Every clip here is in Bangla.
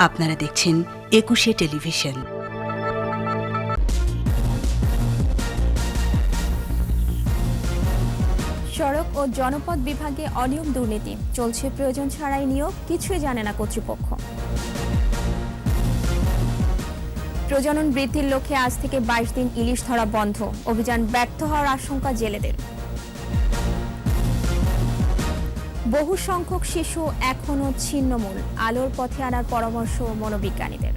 আপনারা দেখছেন একুশে টেলিভিশন। সড়ক ও জনপথ বিভাগে অনিয়ম দুর্নীতি চলছে, প্রয়োজন ছাড়াই নিয়োগ, কিছুই জানে না কর্তৃপক্ষ। প্রজনন বৃদ্ধির লক্ষ্যে আজ থেকে 22 দিন ইলিশ ধরা বন্ধ, অভিযান ব্যর্থ হওয়ার আশঙ্কা জেলেদের। বহু সংখ্যক শিশু এখনো ছিন্নমূল, আলোর পথে আনার পরামর্শ মনোবিজ্ঞানীদের।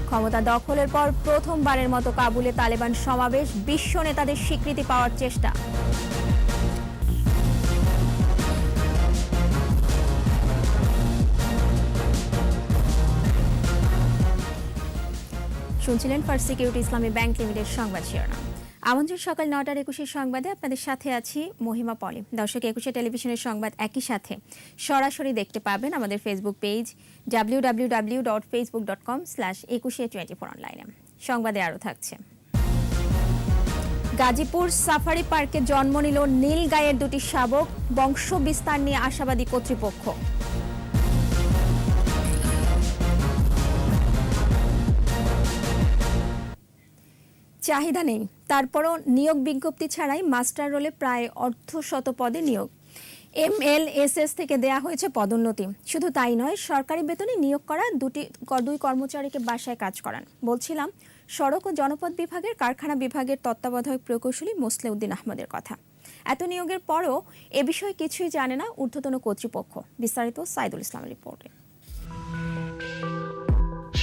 ক্ষমতা দখলের পর প্রথমবারের মতো কাবুলে তালেবান সমাবেশ, বিশ্ব নেতাদের স্বীকৃতি পাওয়ার চেষ্টা। শুনছিলেন ফার্স্ট সিকিউরিটি ইসলামী ব্যাংক লিমিটেড সংবাদ শিরোনাম। আমন্ত্রণ সকাল 9টার 21 সংবাদে আপনাদের সাথে আছি মহিমা পলি। দর্শক, 21 টেলিভিশনের সংবাদ একই সাথে সরাসরি দেখতে পাবেন আমাদের ফেসবুক পেজ www.facebook.com/2124 অনলাইনে। সংবাদে আরও থাকছে। গাজীপুর সাফারি পার্কে জন্ম নিল নীল গায়ের দুটি শাবক, বংশ বিস্তার নিয়ে আশাবাদী কর্তৃপক্ষ। চাহিদা নেই, তারপরও নিয়োগ বিজ্ঞপ্তি ছাড়াই মাস্টার রোলে প্রায় অর্ধশত পদে নিয়োগ। MLSS থেকে দেয়া হয়েছে পদোন্নতি। শুধু তাই নয়, সরকারি বেতনে নিয়োগ করা দুই কর্মচারীকে বাসায় কাজ করান। বলছিলাম সড়ক ও জনপথ বিভাগের কারখানা বিভাগের তত্ত্বাবধায়ক প্রকৌশলী মোসলেউদ্দিন আহমদের কথা। এত নিয়োগের পরও এ বিষয়ে কিছুই জানে না ঊর্ধ্বতন কর্তৃপক্ষ। বিস্তারিত সাইদুল ইসলামের রিপোর্টে।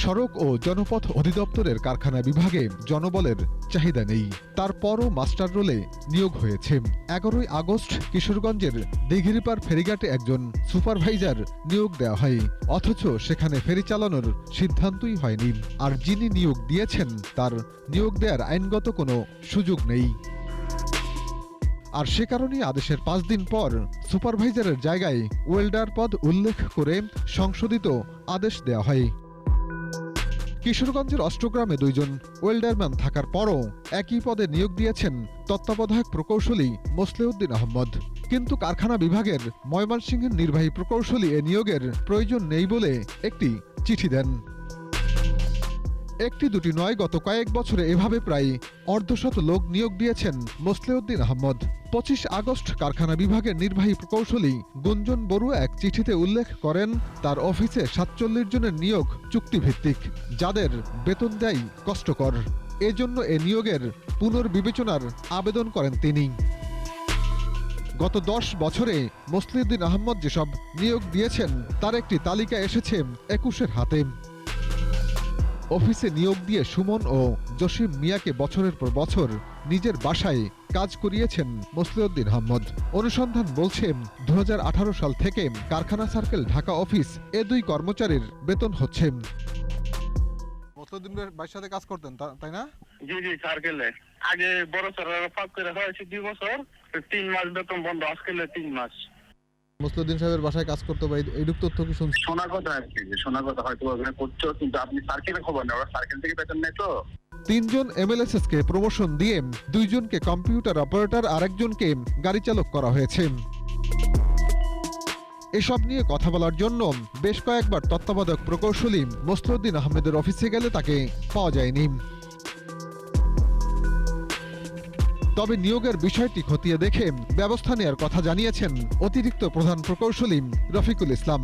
সড়ক ও জনপথ অধিদপ্তরের কারখানা বিভাগে জনবলের চাহিদা নেই, তারপরও মাস্টার রোলে নিয়োগ হয়েছে। 11ই আগস্ট কিশোরগঞ্জের দিঘিরপাড় ফেরিঘাটে একজন সুপারভাইজার নিয়োগ দেওয়া হয়, অথচ সেখানে ফেরি চালানোর সিদ্ধান্তই হয়নি। আর যিনি নিয়োগ দিয়েছেন তার নিয়োগ দেওয়ার আইনগত কোনো সুযোগ নেই। আর সে কারণেই আদেশের 5 দিন পর সুপারভাইজারের জায়গায় ওয়েল্ডার পদ উল্লেখ করে সংশোধিত আদেশ দেওয়া হয়। কিশোরগঞ্জের অষ্টগ্রামে 2 জন ওয়েল্ডারম্যান থাকার পরও একই পদে নিয়োগ দিয়েছেন তত্ত্বাবধায়ক প্রকৌশলী মোসলেউদ্দিন আহমদ। কিন্তু কারখানা বিভাগের ময়মনসিংহের নির্বাহী প্রকৌশলী এ নিয়োগের প্রয়োজন নেই বলে একটি চিঠি দেন। একটি দুটি নয়, গত কয়েক বছরে এভাবে প্রায় অর্ধশত লোক নিয়োগ দিয়েছেন মোসলেউদ্দিন আহমদ। 25 আগস্ট কারখানা বিভাগের নির্বাহী প্রকৌশলী গুঞ্জন বড়ুয়া এক চিঠিতে উল্লেখ করেন তার অফিসে 47 জনের নিয়োগ চুক্তিভিত্তিক, যাদের বেতন দেয় কষ্টকর। এজন্য এ নিয়োগের পুনর্বিবেচনার আবেদন করেন তিনি। গত 10 বছরে মোসলেউদ্দিন আহমদ যেসব নিয়োগ দিয়েছেন তার একটি তালিকা এসেছে 21-এর হাতে। অফিসে নিয়োগ দিয়ে সুমন ও জসিম মিয়াকে বছরের পর বছর নিজের বাসায় কাজ করিয়েছেন মোসলেউদ্দিন আহমদ। অনুসন্ধান বলছে 2018 সাল থেকে কারখানা সার্কেল ঢাকা অফিস এ 2 কর্মচারীর বেতন হচ্ছে। মোসলেউদ্দিন ভাইয়ের সাথে কাজ করতেন তাই না? জি সার্কেলে আগে বড় স্যারের পাক করে হয়েছে 2 বছর, 3 মাস বেতন বন্ধ, আজকে 3 মাস। মোসলেউদ্দিন সাহেবের বাসায় কাজ করতে বা এইটুক তথ্য কি শুনছি? শোনা কথা আর কি, শোনা কথা হয়তো ওখানে করছো, কিন্তু আপনি সার্কেলে খবর নেই, ওরা সার্কেল থেকে বেতন নেই তো। 3 জন MLSS কে প্রমোশন দিয়ে 2 জনকে কম্পিউটার অপারেটর আর একজনকে গাড়ি চালক করা হয়েছে। এসব নিয়ে কথা বলার জন্য বেশ কয়েকবার তত্ত্বাবধায়ক প্রকৌশলী মোসলেউদ্দিন আহমেদের অফিসে গেলে তাকে পাওয়া যায়নি। তবে নিয়োগের বিষয়টি খতিয়ে দেখে ব্যবস্থা নেওয়ার কথা জানিয়েছেন অতিরিক্ত প্রধান প্রকৌশলী রফিকুল ইসলাম।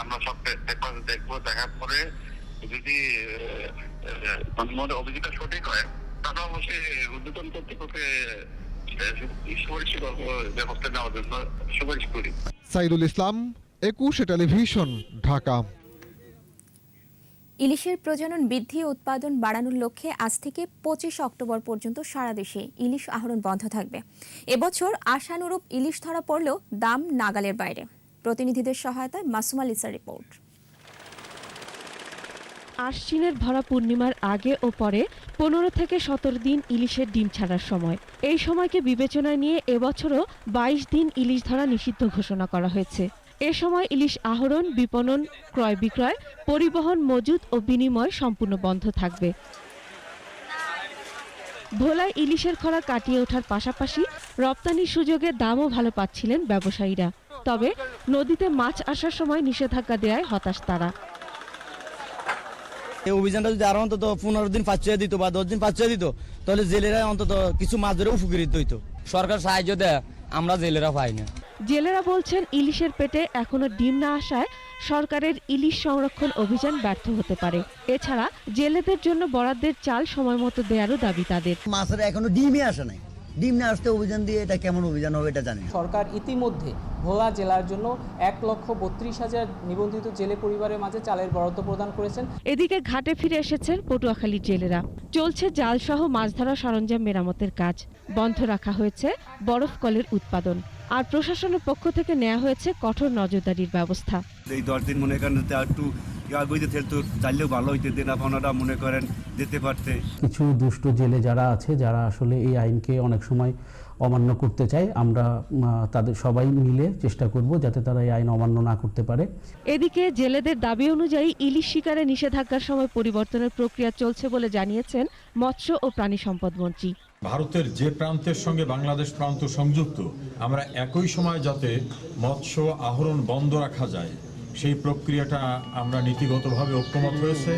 আমরা সব দেখবো, দেখার পরে যদি অভিযোগটা সঠিক হয় তাহলে অবশ্যই ঊর্ধ্বতন কর্তৃপক্ষে ব্যবস্থা নেওয়ার জন্য সুপারিশ করি। সাইদুল ইসলাম, 21 টেলিভিশন, ঢাকা। ইলিশের প্রজনন বৃদ্ধি ও উৎপাদন বাড়ানোর লক্ষ্যে আজ থেকে 25 অক্টোবর পর্যন্ত সারা দেশে ইলিশ আহরণ বন্ধ থাকবে। এবছর আশানুরূপ ইলিশ ধরা পড়লেও দাম নাগালের বাইরে। প্রতিনিধিদের সহায়তায় মাসুমা লিসার রিপোর্ট। আশ্বিনের ভরা পূর্ণিমার আগে ও পরে 15 থেকে 17 দিন ইলিশের ডিম ছাড়ার সময়। এই সময়কে বিবেচনায় নিয়ে এবছরও 22 দিন ইলিশ ধরা নিষিদ্ধ ঘোষণা করা হয়েছে। এ সময় ইলিশ আহরণ, বিপণন, ক্রয় বিক্রয়, পরিবহন, মজুত ও বিনিময় সম্পূর্ণ বন্ধ থাকবে। ভোলায় ইলিশের খরা কাটিয়ে ওঠার পাশাপাশি রপ্তানির সুযোগে দামও ভালো পাচ্ছিলেন ব্যবসায়ীরা। তবে নদীতে মাছ আসার সময় নিষেধাজ্ঞা দেওয়ায় হতাশ তারা। এই অভিযানটা যদি আরো অন্তত 15 দিন পাঁচশো দিত বা 10 দিন পাঁচশো দিত, তাহলে জেলেরা অন্তত কিছু মাছ ধরে উপকৃত হইতো। সরকার সাহায্য দেয়, আমরা জেলেরা পাই না। জেলেরা বলছেন ইলিশের পেটে এখনো ডিম না আসায় সরকারের ইলিশ সংরক্ষণ অভিযান ব্যর্থ হতে পারে। এছাড়া জেলেদের জন্য বরাদ্দের চাল সময় মতো দেওয়ারও দাবি তাদের। মাছের এখনো ডিমই আসে নাই, ডিম না আসতে অভিযান দিয়ে এটা কেমন অভিযান হবে এটা জানি না। সরকার ইতিমধ্যে ভোলা জেলার জন্য 1,32,000 নিবন্ধিত জেলে পরিবারের মাঝে চালের বরাদ্দ প্রদান করেছেন। এদিকে ঘাটে ফিরে এসেছেন পটুয়াখালীর জেলেরা। চলছে জালসহ মাছ ধরা সরঞ্জাম মেরামতের কাজ। বন্ধ রাখা হয়েছে বরফ কলের উৎপাদন। আর প্রশাসনের পক্ষ থেকে নেওয়া হয়েছে কঠোর নজরদারির ব্যবস্থা। এই 10 দিন মনে করেন একটু বইতে তো চাইলেও ভালো হইতে দিন আপনারা মনে করেন যেতে পারতে। কিছু দুষ্ট জেলে যারা আছে, যারা আসলে এই আইনকে অনেক সময় অমান্য করতে চায়, আমরা তাদের সবাই মিলে চেষ্টা করব যাতে তারা এই আইন অমান্য না করতে পারে। এদিকে জেলেদের দাবি অনুযায়ী ইলিশ শিকারে নিষেধাজ্ঞার সময় পরিবর্তনের প্রক্রিয়া চলছে বলে জানিয়েছেন মৎস্য ও প্রাণী সম্পদ মন্ত্রী। ভারতের যে প্রান্তের সঙ্গে বাংলাদেশ প্রান্ত সংযুক্ত, আমরা একই সময় যাতে মৎস্য আহরণ বন্ধ রাখা যায় সেই প্রক্রিয়াটা আমরা নীতিগতভাবে ঐক্যমত হয়েছে।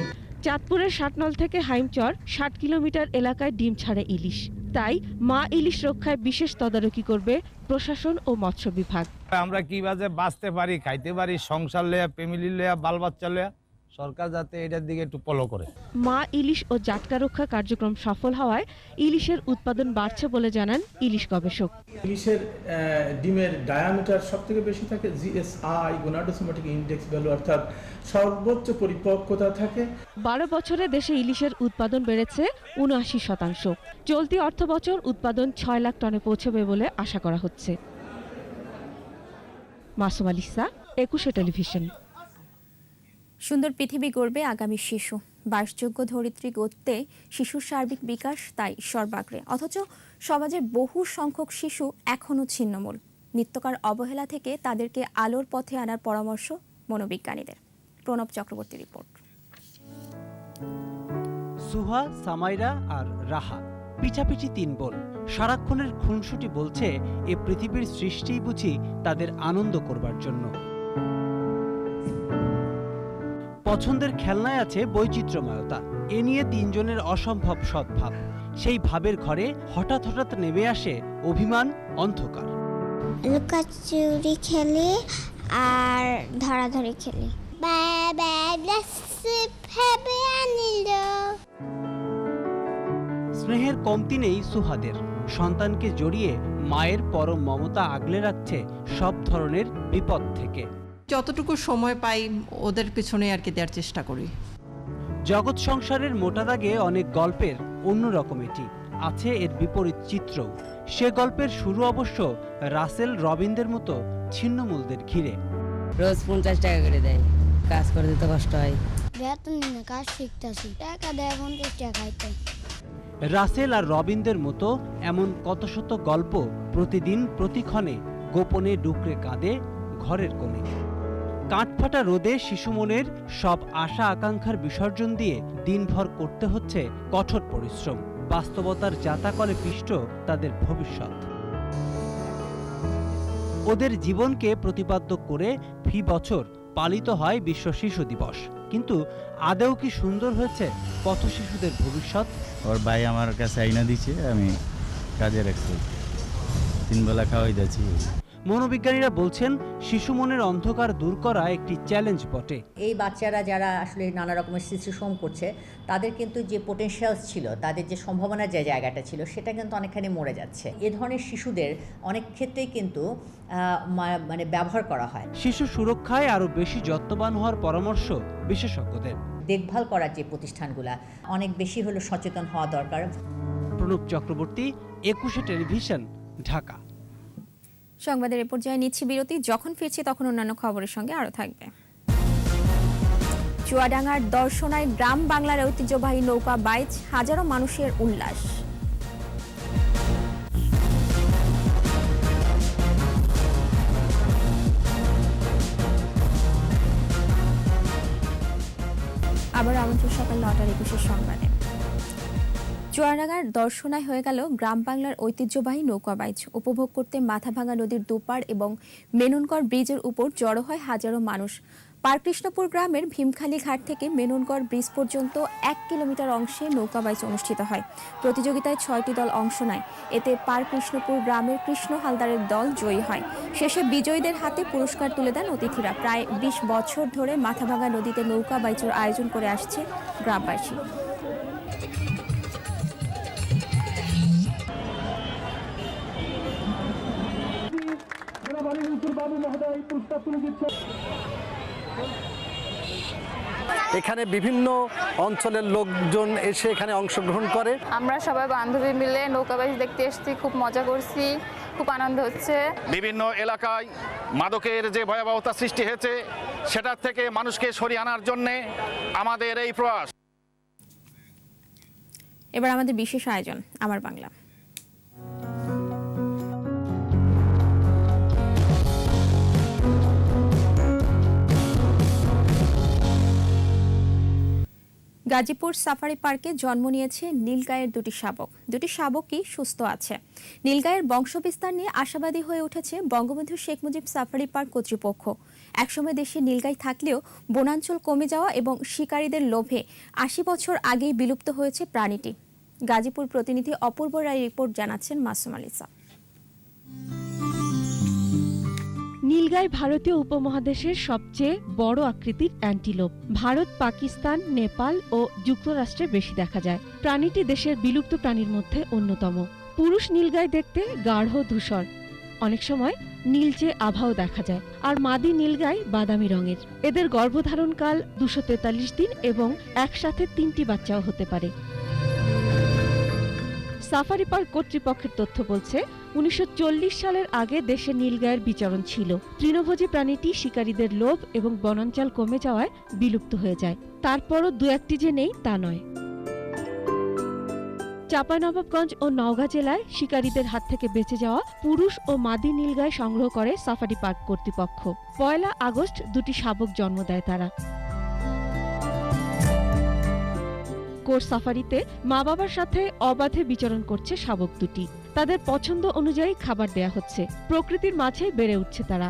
চাঁদপুরের ষাটনল থেকে হাইমচর 60 কিলোমিটার এলাকায় ডিম ছাড়ে ইলিশ। তাই মা ইলিশ রক্ষায় বিশেষ তদারকি করবে প্রশাসন ও মৎস্য বিভাগ। আমরা কিভাবে বাঁচতে পারি, খাইতে পারি, সংসার লয়া, ফ্যামিলি লয়া, বাল বাচ্চা লয়া, সরকার যাতে এটার দিকে একটু ফলো করে। মা ইলিশ ও জাটকা রক্ষা কার্যক্রম সফল হওয়ায় ইলিশের উৎপাদন বাড়ছে বলে জানান ইলিশ গবেষক। ইলিশের ডিমের ডায়ামিটার সবথেকে বেশি থাকে, জিএসআই গোনাডোসোমেটিক ইনডেক্স ভ্যালু, অর্থাৎ সর্বোচ্চ পরিপক্কতা থাকে। 12 বছরে দেশে ইলিশের উৎপাদন বেড়েছে 79%। চলতি অর্থবছর উৎপাদন 6 লাখ টনে পৌঁছবে বলে আশা করা হচ্ছে। মাসুম আলিসা, 21 টেলিভিশন। সুন্দর পৃথিবী গড়বে আগামী শিশু। বাসযোগ্য ধরিত্রী গড়তে শিশুর সার্বিক বিকাশ তাই সর্বাগ্রে। অথচ সমাজের বহু সংখ্যক শিশু এখনও ছিন্নমূল। নিত্যকার অবহেলা থেকে তাদেরকে আলোর পথে আনার পরামর্শ মনোবিজ্ঞানীদের। প্রণব চক্রবর্তী রিপোর্ট। সুহা, সামাইরা আর রাহা পিছাপিছি 3 বোন। সারাক্ষণের খুনসুটি বলছে এ পৃথিবীর সৃষ্টিই বুঝি তাদের আনন্দ করবার জন্য। পছন্দের খেলনায় আছে বৈচিত্র্যময়তা। এ নিয়ে 3 জনের অসম্ভব সদ্ভাব। সেই ভাবের ঘরে হঠাৎ হঠাৎ নেমে আসে অভিমান, অন্ধকার। লুকাচুরি খেলি আর ধরাধরি খেলি। স্নেহের কমতি নেই সুহাদের। সন্তানকে জড়িয়ে মায়ের পরম মমতা আগলে রাখছে সব ধরনের বিপদ থেকে। যতটুকু সময় পাই ওদের পিছনে আর কি দেওয়ার চেষ্টা করি। জগৎ সংসারের মোটা দাগে অনেক গল্পের অন্যরকম এটি। আছে এর বিপরীত চিত্র। সে গল্পের শুরু অবশ্য রাসেল রবিনদের মতো ছিন্নমূলদের ঘিরে। রোজ 50 টাকা করে দেয়, কাজ করে দিতে কষ্ট হয়। বেতন না, কাজ শিখতেছি, টাকা দেয় 50 টাকা খাইতে। রাসেল আর রবিনদের মতো এমন কত শত গল্প প্রতিদিন প্রতিক্ষণে গোপনে ডুকরে কাঁদে ঘরের কোণে। কাঠফাটা রোদে শিশু মনের সব আশা আকাঙ্ক্ষার বিসর্জন দিয়ে দিনভর করতে হচ্ছে কঠোর পরিশ্রম। বাস্তবতার জাতাকলে পিষ্ট তাদের ভবিষ্যৎ। ওদের জীবনকে প্রতিপাদ্য করে ফি বছর পালিত হয় বিশ্ব শিশু দিবস। কিন্তু আদেও কি সুন্দর হয়েছে পথ শিশুদের ভবিষ্যৎ? ওর ভাই আমার কাছে আইনা দিচ্ছে, আমি কাজে রাখছি, 3 বেলা খাওয়াই যাচ্ছি। মনোবিজ্ঞানীরা বলছেন শিশু মনের অন্ধকার দূর করা একটি চ্যালেঞ্জ বটে। এই বাচ্চারা যারা আসলে নানা রকমের শিশু করছে, তাদের কিন্তু যে পোটেনশিয়ালস ছিল, তাদের যে সম্ভাবনার যে জায়গাটা ছিল, সেটা কিন্তু অনেকখানি মরে যাচ্ছে। এ ধরনের শিশুদের অনেক ক্ষেত্রেই কিন্তু মানে ব্যবহার করা হয়। শিশু সুরক্ষায় আরও বেশি যত্নবান হওয়ার পরামর্শ বিশেষজ্ঞদের। দেখভাল করার যে প্রতিষ্ঠানগুলা অনেক বেশি হলো সচেতন হওয়া দরকার। প্রণব চক্রবর্তী, 21 টেলিভিশন, ঢাকা। সংবাদের এ পর্যায়ে নিচ্ছি বিরতি। যখন ফিরছি তখন অন্যান্য খবরের সঙ্গে আরও থাকবে। চুয়াডাঙ্গার দর্শনায় গ্রাম বাংলার ঐতিহ্যবাহী নৌকা বাইচ, হাজারো মানুষের উল্লাস। আবার আমন্ত্রণ সকাল 9টার 21 সংবাদে। চুয়াডাঙ্গার দর্শনায় হয়ে গেল গ্রাম বাংলার ঐতিহ্যবাহী নৌকাবাইচ। উপভোগ করতে মাথাভাঙা নদীর দুপার এবং মেননগড় ব্রিজের উপর জড়ো হয় হাজারো মানুষ। পারকৃষ্ণপুর গ্রামের ভীমখালী ঘাট থেকে মেননগড় ব্রিজ পর্যন্ত 1 কিলোমিটার অংশে নৌকাবাইচ অনুষ্ঠিত হয়। প্রতিযোগিতায় 6টি দল অংশ নেয়। এতে পারকৃষ্ণপুর গ্রামের কৃষ্ণ হালদারের দল জয়ী হয়। শেষে বিজয়ীদের হাতে পুরস্কার তুলে দেন অতিথিরা। প্রায় 20 বছর ধরে মাথাভাঙা নদীতে নৌকাবাইচের আয়োজন করে আসছে গ্রামবাসী। এখানে বিভিন্ন অঞ্চলের লোকজন এসে এখানে অংশগ্রহণ করে। আমরা সবাই বান্ধবী মিলে নৌকাবাইচ দেখতে এসেছি, খুব মজা করছি, খুব আনন্দ হচ্ছে। বিভিন্ন এলাকায় মাদকের যে ভয়াবহতা সৃষ্টি হয়েছে সেটা থেকে মানুষকে সরিয়ে আনার জন্য আমাদের এই প্রয়াস। এবার আমাদের বিশেষ আয়োজন আমার বাংলা। গাজীপুর সাফারি পার্কে জন্ম নিয়েছে নীলগাইয়ের দুটি শাবক। দুটি শাবকই সুস্থ আছে। নীলগাইয়ের বংশবিস্তার নিয়ে আশাবাদী হয়ে উঠেছে বঙ্গবন্ধু শেখ মুজিব সাফারি পার্ক কর্তৃপক্ষ। একসময় দেশে নীলগাই থাকলেও বনাঞ্চল কমে যাওয়া এবং শিকারীদের লোভে 80 বছর আগেই বিলুপ্ত হয়েছে প্রাণীটি। গাজীপুর প্রতিনিধি অপূর্ব রায় রিপোর্ট জানাচ্ছেন মাসুম আলিসা। নীলগাই ভারতীয় উপমহাদেশের সবচেয়ে বড় আকৃতির অ্যান্টিলোপ। ভারত, পাকিস্তান, নেপাল ও যুক্তরাষ্ট্রে বেশি দেখা যায়। প্রাণীটি দেশের বিলুপ্ত প্রাণীর মধ্যে অন্যতম। পুরুষ নীলগাই দেখতে গাঢ় ধূসর, অনেক সময় নীলচে আভাও দেখা যায়, আর মাদি নীলগাই বাদামি রঙের। এদের গর্ভধারণকাল 243 দিন এবং একসাথে 3টি বাচ্চাও হতে পারে। সাফারি পার্ক কর্তৃপক্ষের তথ্য বলছে 1940 সালের আগে দেশে নীলগাইয়ের বিচরণ ছিল। তৃণভোজী প্রাণীটি শিকারীদের লোভ এবং বনাঞ্চল কমে যাওয়ায় বিলুপ্ত হয়ে যায়। তারপরও 2-1টি যে নেই তা নয়। চাঁপাইনবাবগঞ্জ ও নওগাঁ জেলায় শিকারীদের হাত থেকে বেঁচে যাওয়া পুরুষ ও মাদি নীলগাই সংগ্রহ করে সাফারি পার্ক কর্তৃপক্ষ। 1 আগস্ট দুটি শাবক জন্ম দেয় তারা। কোর সাফারিতে মা বাবার সাথে অবাধে বিচরণ করছে শাবক দুটি। তাদের পছন্দ অনুযায়ী খাবার দেয়া হচ্ছে। প্রকৃতির মাঝে বেড়ে উঠছে তারা।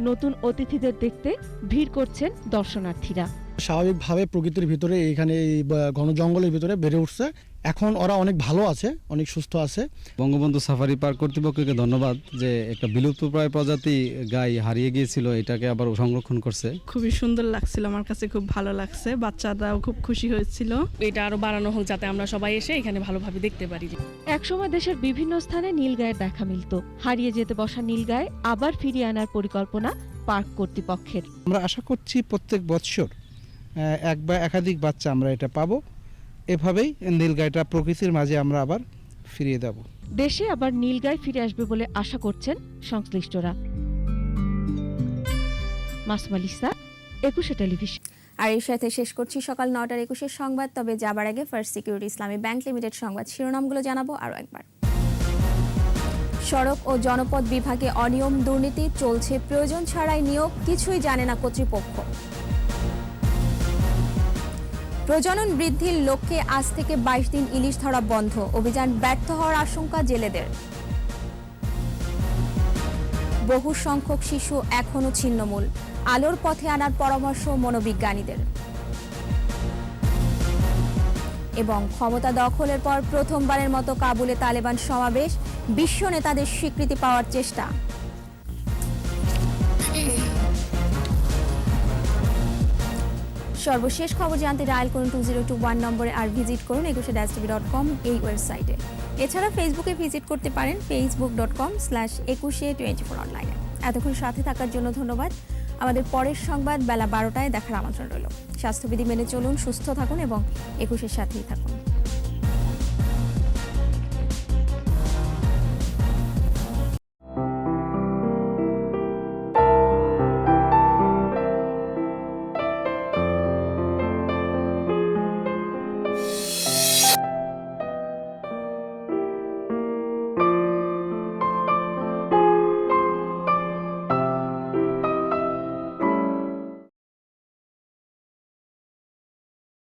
নতুন অতিথিদের দেখতে ভিড় করছেন দর্শনার্থীরা। স্বাভাবিকভাবে প্রকৃতির ভিতরে এখানে ঘন জঙ্গলের ভিতরে বেড়ে উঠছে। এখন ওরা অনেক ভালো আছে, অনেক সুস্থ আছে। বঙ্গবন্ধু সাফারি পার্ক কর্তৃপক্ষকে ধন্যবাদ যে একটা বিলুপ্তপ্রায় প্রজাতি গাই হারিয়ে গিয়েছিল, এটাকে আবার সংরক্ষণ করছে। খুবই সুন্দর লাগছিল, আমার কাছে খুব ভালো লাগছে। বাচ্চারাও খুব খুশি হয়েছিল। এটা আরো বাড়ানো হোক যাতে আমরা সবাই এসে এখানে ভালোভাবে দেখতে পারি। একসময় দেশের বিভিন্ন স্থানে নীলগাইয়ের দেখা মিলত। হারিয়ে যেতে বসা নীলগাই আবার ফিরিয়ে আনার পরিকল্পনা পার্ক কর্তৃপক্ষের। আমরা আশা করছি প্রত্যেক বছর এক বা একাধিক বাচ্চা আমরা এটা পাবো। এভাবেই নীলগাইটা প্রকৃতির মাঝে আমরা আবার ফিরিয়ে দেব। দেশে আবার নীলগাই ফিরে আসবে বলে আশা করছেন সংশ্লিষ্টরা। মাসুম আলিসা, 21 টেলিভিশন। আর এর সাথে শেষ করছি সকাল 9টার 21 সংবাদ। তবে যাবার আগে ফার্স্ট সিকিউরিটি ইসলামী ব্যাংক লিমিটেড সংবাদ শিরোনামগুলো জানাবো আরও একবার। সড়ক ও জনপথ বিভাগে অনিয়ম দুর্নীতি চলছে, প্রয়োজন ছাড়াই নিয়োগ, কিছুই জানে না কর্তৃপক্ষ। প্রজনন বৃদ্ধির লক্ষ্যে আজ থেকে 22 দিন ইলিশ ধরা বন্ধ, অভিযান ব্যর্থ হওয়ার আশঙ্কা জেলেদের। বহু সংখ্যক শিশু এখনও ছিন্নমূল, আলোর পথে আনার পরামর্শ মনোবিজ্ঞানীদের। এবং ক্ষমতা দখলের পর প্রথমবারের মতো কাবুলে তালেবান সমাবেশ, বিশ্ব নেতাদের স্বীকৃতি পাওয়ার চেষ্টা। সর্বশেষ খবর জানতে ডায়াল করুন 2021 নম্বরে আর ভিজিট করুন 21-tv.com এই ওয়েবসাইটে। এছাড়া ফেসবুকে ভিজিট করতে পারেন facebook.com/2124 অনলাইনে। এতক্ষণ সাথে থাকার জন্য ধন্যবাদ। আমাদের পরের সংবাদ বেলা 12টায় দেখার আমন্ত্রণ রইল। স্বাস্থ্যবিধি মেনে চলুন, সুস্থ থাকুন এবং 21-এর সাথেই থাকুন।